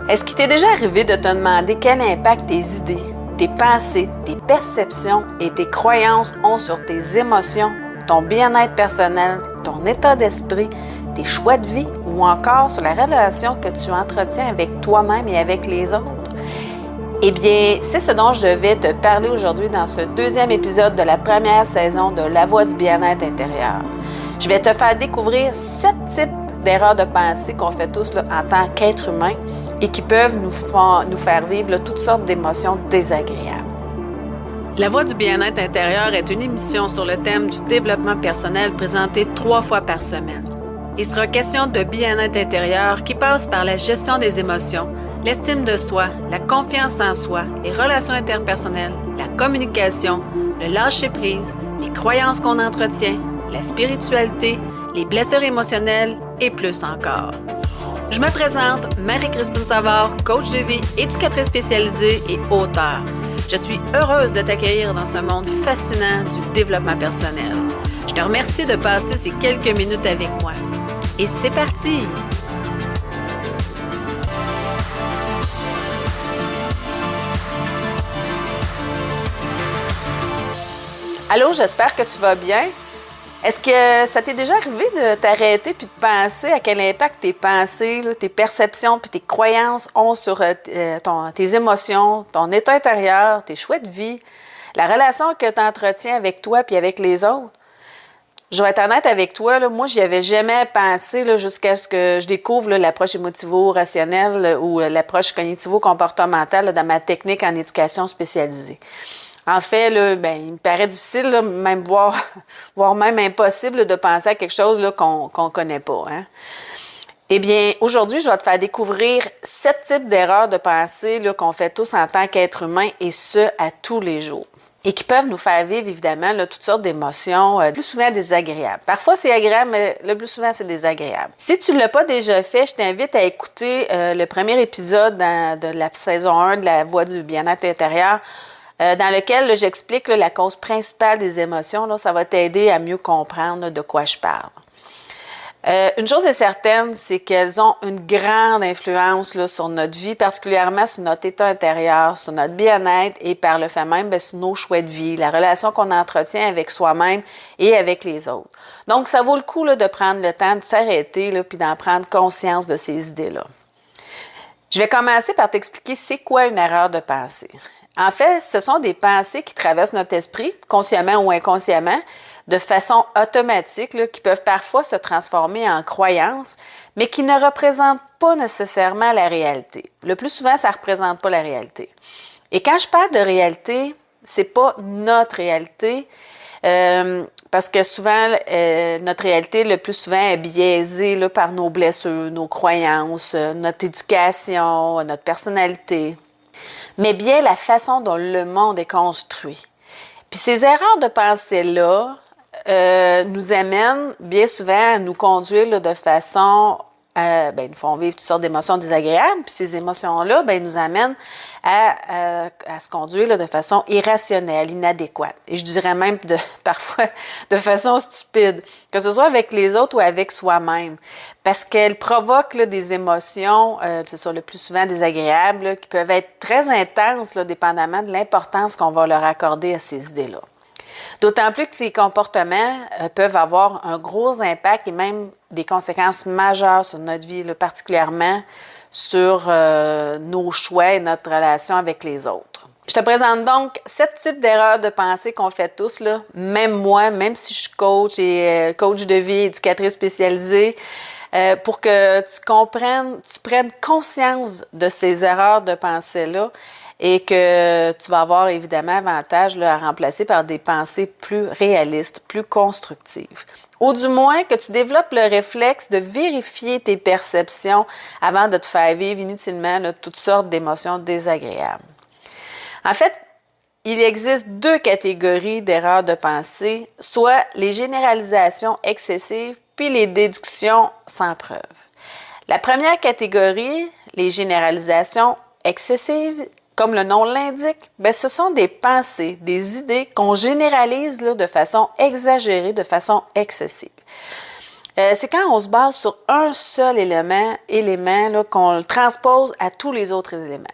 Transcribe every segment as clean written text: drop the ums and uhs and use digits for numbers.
Est-ce qu'il t'est déjà arrivé de te demander quel impact tes idées, tes pensées, tes perceptions et tes croyances ont sur tes émotions, ton bien-être personnel, ton état d'esprit, tes choix de vie ou encore sur la relation que tu entretiens avec toi-même et avec les autres? Eh bien, c'est ce dont je vais te parler aujourd'hui dans ce deuxième épisode de la première saison de La Voix du bien-être intérieur. Je vais te faire découvrir 7 types d'erreurs de pensée qu'on fait tous en tant qu'être humain et qui peuvent nous faire vivre toutes sortes d'émotions désagréables. La Voix du bien-être intérieur est une émission sur le thème du développement personnel présentée 3 fois par semaine. Il sera question de bien-être intérieur qui passe par la gestion des émotions, l'estime de soi, la confiance en soi, les relations interpersonnelles, la communication, le lâcher-prise, les croyances qu'on entretient, la spiritualité, les blessures émotionnelles et plus encore. Je me présente, Marie-Christine Savard, coach de vie, éducatrice spécialisée et auteure. Je suis heureuse de t'accueillir dans ce monde fascinant du développement personnel. Je te remercie de passer ces quelques minutes avec moi. Et c'est parti! Allô, j'espère que tu vas bien. Est-ce que ça t'est déjà arrivé de t'arrêter puis de penser à quel impact tes pensées, tes perceptions puis tes croyances ont sur tes émotions, ton état intérieur, tes choix de vie, la relation que tu entretiens avec toi puis avec les autres? Je vais être honnête avec toi, moi, j'y avais jamais pensé jusqu'à ce que je découvre l'approche émotivo-rationnelle ou l'approche cognitivo-comportementale dans ma technique en éducation spécialisée. En fait, il me paraît difficile, même voire même impossible de penser à quelque chose qu'on ne connaît pas. Hein? Eh bien, aujourd'hui, je vais te faire découvrir 7 types d'erreurs de pensée qu'on fait tous en tant qu'être humain et ce, à tous les jours. Et qui peuvent nous faire vivre, évidemment, toutes sortes d'émotions, plus souvent désagréables. Parfois, c'est agréable, mais le plus souvent, c'est désagréable. Si tu ne l'as pas déjà fait, je t'invite à écouter le premier épisode de la saison 1 de La Voix du bien-être intérieur, dans lequel j'explique la cause principale des émotions. Ça va t'aider à mieux comprendre de quoi je parle. Une chose est certaine, c'est qu'elles ont une grande influence sur notre vie, particulièrement sur notre état intérieur, sur notre bien-être et par le fait même sur nos choix de vie, la relation qu'on entretient avec soi-même et avec les autres. Donc, ça vaut le coup de prendre le temps de s'arrêter puis d'en prendre conscience de ces idées-là. Je vais commencer par t'expliquer c'est quoi une erreur de pensée. En fait, ce sont des pensées qui traversent notre esprit, consciemment ou inconsciemment, de façon automatique, qui peuvent parfois se transformer en croyances, mais qui ne représentent pas nécessairement la réalité. Le plus souvent, ça ne représente pas la réalité. Et quand je parle de réalité, c'est pas notre réalité, parce que souvent, notre réalité, le plus souvent, est biaisée par nos blessures, nos croyances, notre éducation, notre personnalité, mais bien la façon dont le monde est construit. Puis ces erreurs de pensée-là nous amènent bien souvent à nous conduire de façon, nous font vivre toutes sortes d'émotions désagréables, puis ces émotions-là nous amènent à se conduire de façon irrationnelle, inadéquate. Et je dirais même parfois de façon stupide, que ce soit avec les autres ou avec soi-même, parce qu'elles provoquent des émotions, c'est ça, le plus souvent désagréables, qui peuvent être très intenses, dépendamment de l'importance qu'on va leur accorder à ces idées-là. D'autant plus que ces comportements peuvent avoir un gros impact et même des conséquences majeures sur notre vie, particulièrement sur nos choix et notre relation avec les autres. Je te présente donc 7 types d'erreurs de pensée qu'on fait tous, même moi, même si je suis coach et coach de vie, éducatrice spécialisée, pour que tu prennes conscience de ces erreurs de pensée-là et que tu vas avoir évidemment avantage à remplacer par des pensées plus réalistes, plus constructives. Ou du moins que tu développes le réflexe de vérifier tes perceptions avant de te faire vivre inutilement toutes sortes d'émotions désagréables. En fait, il existe 2 catégories d'erreurs de pensée, soit les généralisations excessives puis les déductions sans preuve. La première catégorie, les généralisations excessives, comme le nom l'indique, ce sont des pensées, des idées qu'on généralise de façon exagérée, de façon excessive. C'est quand on se base sur un seul élément là, qu'on le transpose à tous les autres éléments.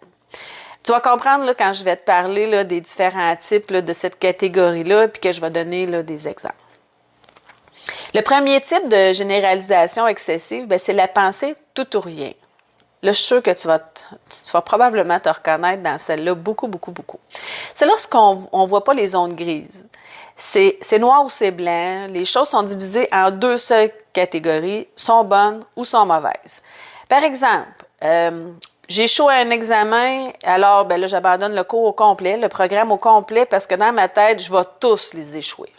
Tu vas comprendre là, quand je vais te parler là, des différents types là, de cette catégorie-là, puis que je vais donner là, des exemples. Le premier type de généralisation excessive, bien, c'est la pensée tout ou rien. Là, je suis sûre que tu vas probablement te reconnaître dans celle-là beaucoup, beaucoup, beaucoup. C'est lorsqu'on ne voit pas les zones grises. C'est noir ou c'est blanc. Les choses sont divisées en deux seules catégories, sont bonnes ou sont mauvaises. Par exemple, j'ai échoué à un examen, alors ben là, j'abandonne le cours au complet, le programme au complet, parce que dans ma tête, je vais tous les échouer.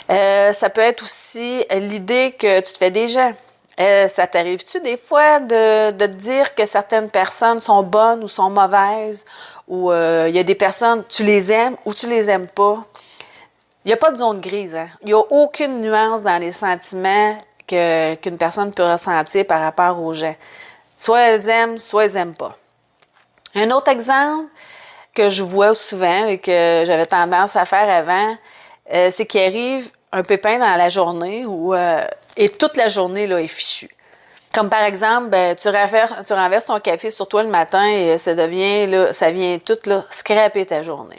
Ça peut être aussi l'idée que tu te fais des gens. Ça t'arrive-tu des fois de te dire que certaines personnes sont bonnes ou sont mauvaises, ou il y a des personnes, tu les aimes ou tu les aimes pas? Il n'y a pas de zone grise, hein? Il n'y a aucune nuance dans les sentiments qu'une personne peut ressentir par rapport aux gens. Soit elles aiment, soit elles n'aiment pas. Un autre exemple que je vois souvent et que j'avais tendance à faire avant, c'est qu'il arrive un pépin dans la journée et toute la journée là, est fichue. Comme par exemple, ben, tu renverses ton café sur toi le matin et ça vient tout là, scraper ta journée.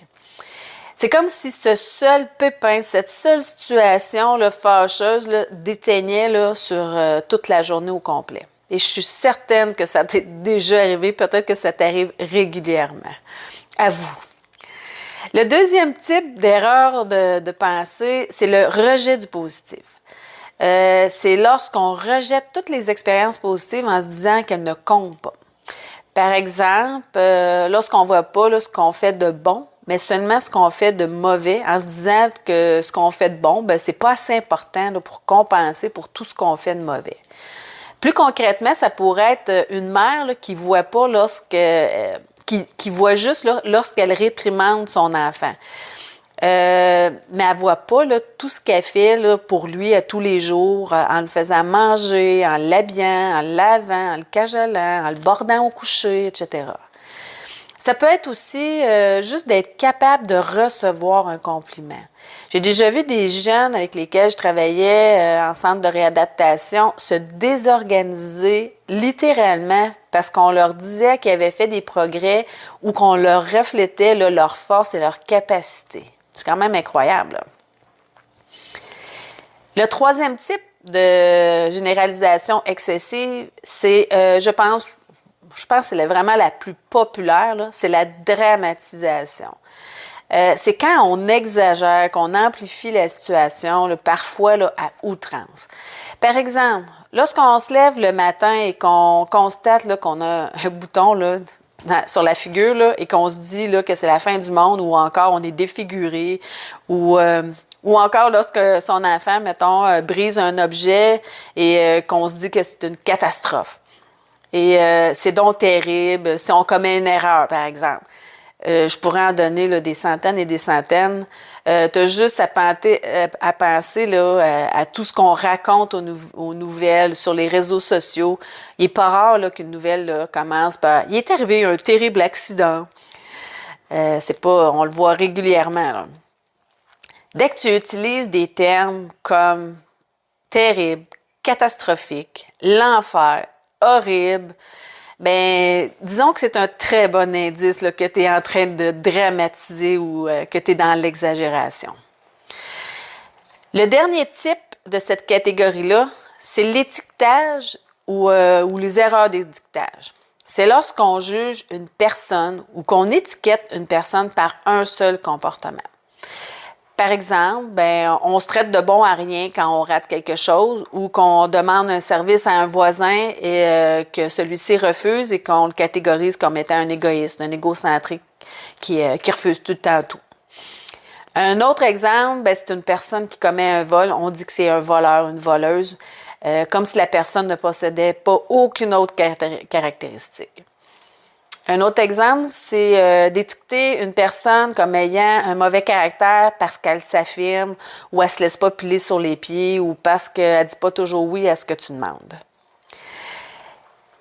C'est comme si ce seul pépin, cette seule situation là, fâcheuse là, déteignait là, sur toute la journée au complet. Et je suis certaine que ça t'est déjà arrivé, peut-être que ça t'arrive régulièrement. À vous. Le deuxième type d'erreur de pensée, c'est le rejet du positif. C'est lorsqu'on rejette toutes les expériences positives en se disant qu'elles ne comptent pas. Par exemple, lorsqu'on ne voit pas là, ce qu'on fait de bon, mais seulement ce qu'on fait de mauvais, en se disant que ce qu'on fait de bon, ben, c'est pas assez important là, pour compenser pour tout ce qu'on fait de mauvais. Plus concrètement, ça pourrait être une mère là, qui ne voit pas qui voit juste là, lorsqu'elle réprimande son enfant. Mais elle ne voit pas là, tout ce qu'elle fait là, pour lui à tous les jours, en le faisant manger, en l'habillant, en le lavant, en le cajolant, en le bordant au coucher, etc. Ça peut être aussi juste d'être capable de recevoir un compliment. J'ai déjà vu des jeunes avec lesquels je travaillais en centre de réadaptation se désorganiser littéralement parce qu'on leur disait qu'ils avaient fait des progrès ou qu'on leur reflétait là, leur force et leur capacité. C'est quand même incroyable. Là. Le troisième type de généralisation excessive, c'est, je pense que c'est vraiment la plus populaire, là, c'est la dramatisation. C'est quand on exagère, qu'on amplifie la situation, là, parfois là, à outrance. Par exemple, lorsqu'on se lève le matin et qu'on constate là, qu'on a un bouton là, sur la figure là, et qu'on se dit là, que c'est la fin du monde ou encore on est défiguré ou encore lorsque son enfant, mettons, brise un objet et qu'on se dit que c'est une catastrophe. Et c'est donc terrible si on commet une erreur, par exemple. Je pourrais en donner là, des centaines et des centaines. Tu as juste à penser là, à tout ce qu'on raconte aux nouvelles, sur les réseaux sociaux. Il n'est pas rare là, qu'une nouvelle là, commence par « Il est arrivé un terrible accident ». On le voit régulièrement. Là. Dès que tu utilises des termes comme « terrible »,« catastrophique »,« l'enfer »,« horrible », ben, disons que c'est un très bon indice là, que tu es en train de dramatiser ou que tu es dans l'exagération. Le dernier type de cette catégorie-là, c'est l'étiquetage ou les erreurs d'étiquetage. C'est lorsqu'on juge une personne ou qu'on étiquette une personne par un seul comportement. Par exemple, ben, on se traite de bon à rien quand on rate quelque chose ou qu'on demande un service à un voisin et que celui-ci refuse et qu'on le catégorise comme étant un égoïste, un égocentrique qui refuse tout le temps tout. Un autre exemple, ben, c'est une personne qui commet un vol. On dit que c'est un voleur, une voleuse, comme si la personne ne possédait pas aucune autre caractéristique. Un autre exemple, c'est d'étiqueter une personne comme ayant un mauvais caractère parce qu'elle s'affirme ou elle ne se laisse pas piler sur les pieds ou parce qu'elle ne dit pas toujours oui à ce que tu demandes.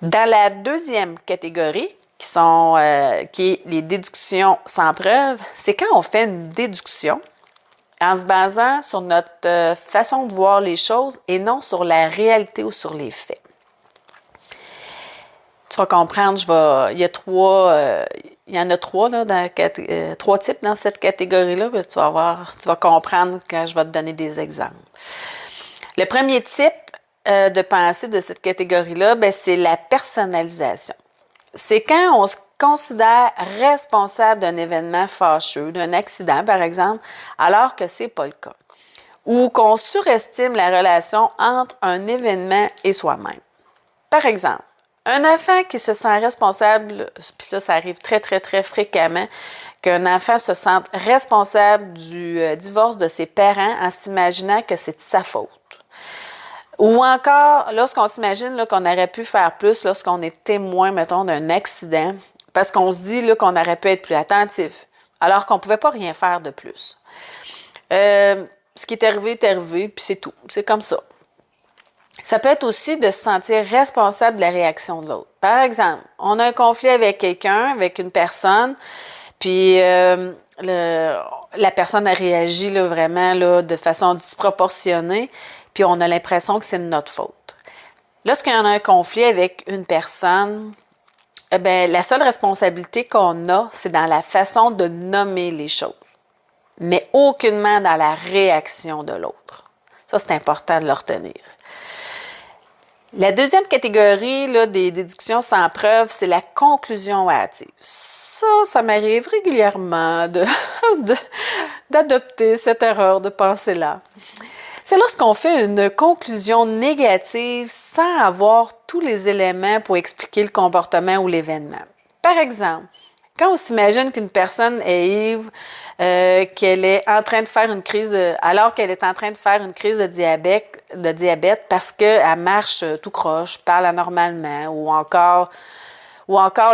Dans la deuxième catégorie, qui est les déductions sans preuve, c'est quand on fait une déduction en se basant sur notre façon de voir les choses et non sur la réalité ou sur les faits. Tu vas comprendre, il y en a trois, là, trois types dans cette catégorie-là. Tu vas voir, tu vas comprendre quand je vais te donner des exemples. Le premier type de pensée de cette catégorie-là, c'est la personnalisation. C'est quand on se considère responsable d'un événement fâcheux, d'un accident par exemple, alors que c'est pas le cas. Ou qu'on surestime la relation entre un événement et soi-même. Par exemple, un enfant qui se sent responsable, puis ça arrive très, très, très fréquemment, qu'un enfant se sente responsable du divorce de ses parents en s'imaginant que c'est de sa faute. Ou encore, lorsqu'on s'imagine là, qu'on aurait pu faire plus lorsqu'on est témoin, mettons, d'un accident, parce qu'on se dit là, qu'on aurait pu être plus attentif, alors qu'on ne pouvait pas rien faire de plus. Ce qui est arrivé, puis c'est tout. C'est comme ça. Ça peut être aussi de se sentir responsable de la réaction de l'autre. Par exemple, on a un conflit avec quelqu'un, avec une personne, puis la personne a réagi là, vraiment là, de façon disproportionnée, puis on a l'impression que c'est de notre faute. Lorsqu'il y en a un conflit avec une personne, la seule responsabilité qu'on a, c'est dans la façon de nommer les choses, mais aucunement dans la réaction de l'autre. Ça, c'est important de le retenir. La deuxième catégorie là, des déductions sans preuve, c'est la conclusion hâtive. Ça m'arrive régulièrement d'adopter cette erreur de pensée-là. C'est lorsqu'on fait une conclusion négative sans avoir tous les éléments pour expliquer le comportement ou l'événement. Par exemple, quand on s'imagine qu'une personne est ivre, qu'elle est en train de faire une crise, alors qu'elle est en train de faire une crise de diabète parce qu'elle marche tout croche, parle anormalement, ou encore,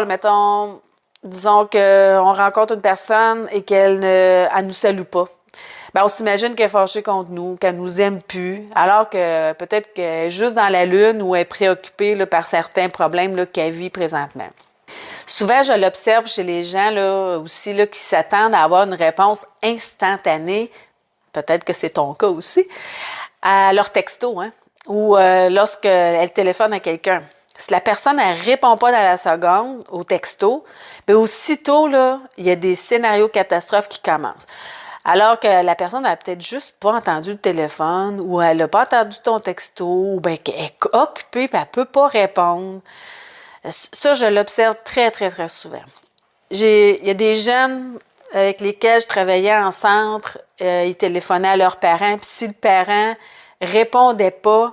mettons, disons qu'on rencontre une personne et qu'elle ne nous salue pas. On s'imagine qu'elle est fâchée contre nous, qu'elle nous aime plus, alors que peut-être qu'elle est juste dans la lune ou elle est préoccupée là, par certains problèmes là, qu'elle vit présentement. Souvent, je l'observe chez les gens là, aussi là, qui s'attendent à avoir une réponse instantanée, peut-être que c'est ton cas aussi, à leur texto, hein, ou lorsqu'elle téléphone à quelqu'un. Si la personne ne répond pas dans la seconde au texto, aussitôt, là, il y a des scénarios catastrophes qui commencent. Alors que la personne n'a peut-être juste pas entendu le téléphone ou elle n'a pas entendu ton texto ou qu'elle est occupée et elle ne peut pas répondre. Ça, je l'observe très, très, très souvent. Il y a des jeunes avec lesquels je travaillais en centre, ils téléphonaient à leurs parents, puis si le parent répondait pas,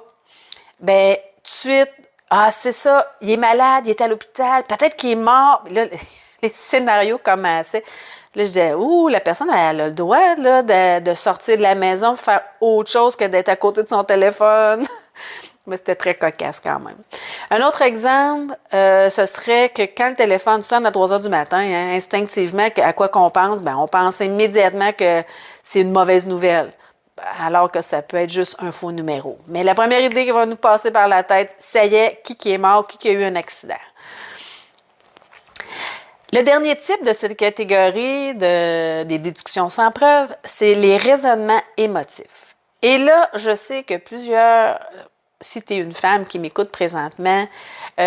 tout de suite, c'est ça, il est malade, il est à l'hôpital, peut-être qu'il est mort. Là, les scénarios commençaient. Là, je disais, la personne, elle a le droit là, de sortir de la maison pour faire autre chose que d'être à côté de son téléphone. Mais c'était très cocasse quand même. Un autre exemple, ce serait que quand le téléphone sonne à 3 heures du matin, hein, instinctivement, à quoi qu'on pense? On pense immédiatement que c'est une mauvaise nouvelle, alors que ça peut être juste un faux numéro. Mais la première idée qui va nous passer par la tête, ça y est, qui est mort, qui a eu un accident. Le dernier type de cette catégorie des déductions sans preuve, c'est les raisonnements émotifs. Et là, je sais que si tu es une femme qui m'écoute présentement, il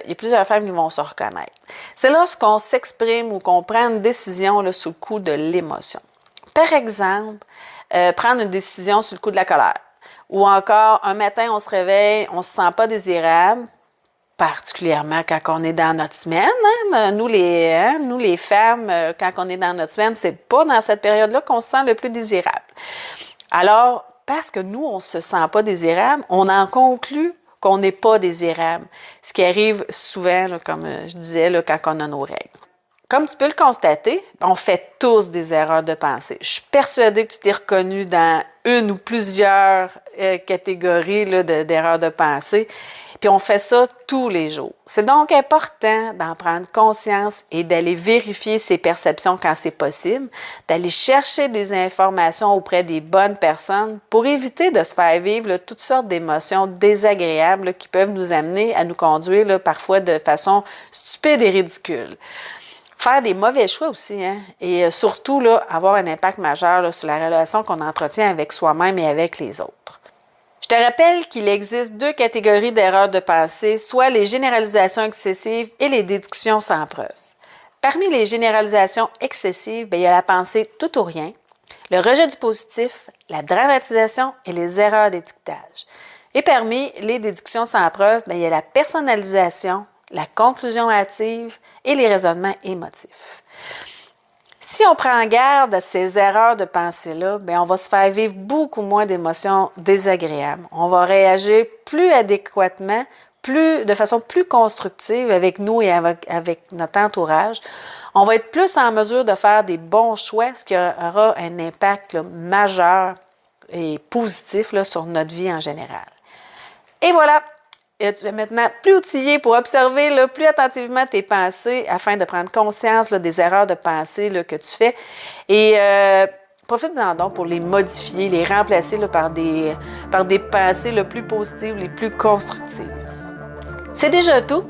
y a plusieurs femmes qui vont se reconnaître. C'est lorsqu'on s'exprime ou qu'on prend une décision là, sous le coup de l'émotion. Par exemple, prendre une décision sous le coup de la colère. Ou encore, un matin, on se réveille, on ne se sent pas désirable, particulièrement quand on est dans notre semaine. Hein? Nous, les femmes, quand on est dans notre semaine, c'est pas dans cette période-là qu'on se sent le plus désirable. Alors, parce que nous, on ne se sent pas désirable, on en conclut qu'on n'est pas désirable. Ce qui arrive souvent, là, comme je disais, là, quand on a nos règles. Comme tu peux le constater, on fait tous des erreurs de pensée. Je suis persuadée que tu t'es reconnu dans une ou plusieurs catégories là, d'erreurs de pensée. Puis on fait ça tous les jours. C'est donc important d'en prendre conscience et d'aller vérifier ses perceptions quand c'est possible, d'aller chercher des informations auprès des bonnes personnes pour éviter de se faire vivre là, toutes sortes d'émotions désagréables là, qui peuvent nous amener à nous conduire là, parfois de façon stupide et ridicule. Il faire des mauvais choix aussi, hein? Et surtout, là, avoir un impact majeur là, sur la relation qu'on entretient avec soi-même et avec les autres. Je te rappelle qu'il existe 2 catégories d'erreurs de pensée, soit les généralisations excessives et les déductions sans preuve. Parmi les généralisations excessives, il y a la pensée tout ou rien, le rejet du positif, la dramatisation et les erreurs d'étiquetage. Et parmi les déductions sans preuve, il y a la personnalisation, la conclusion hâtive et les raisonnements émotifs. Si on prend garde à ces erreurs de pensée-là, on va se faire vivre beaucoup moins d'émotions désagréables. On va réagir plus adéquatement, de façon plus constructive avec nous et avec notre entourage. On va être plus en mesure de faire des bons choix, ce qui aura un impact majeur et positif sur notre vie en général. Et voilà, tu es maintenant plus outillé pour observer plus attentivement tes pensées afin de prendre conscience des erreurs de pensée que tu fais. Et profite-en donc pour les modifier, les remplacer par des pensées plus positives, les plus constructives. C'est déjà tout.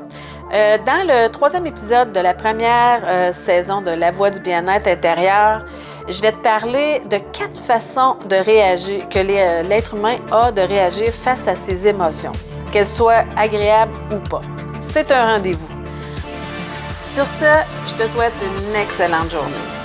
Dans le 3e épisode de la première saison de La Voix du bien-être intérieur, je vais te parler de 4 façons de réagir, que l'être humain a de réagir face à ses émotions, qu'elles soient agréables ou pas. C'est un rendez-vous. Sur ce, je te souhaite une excellente journée.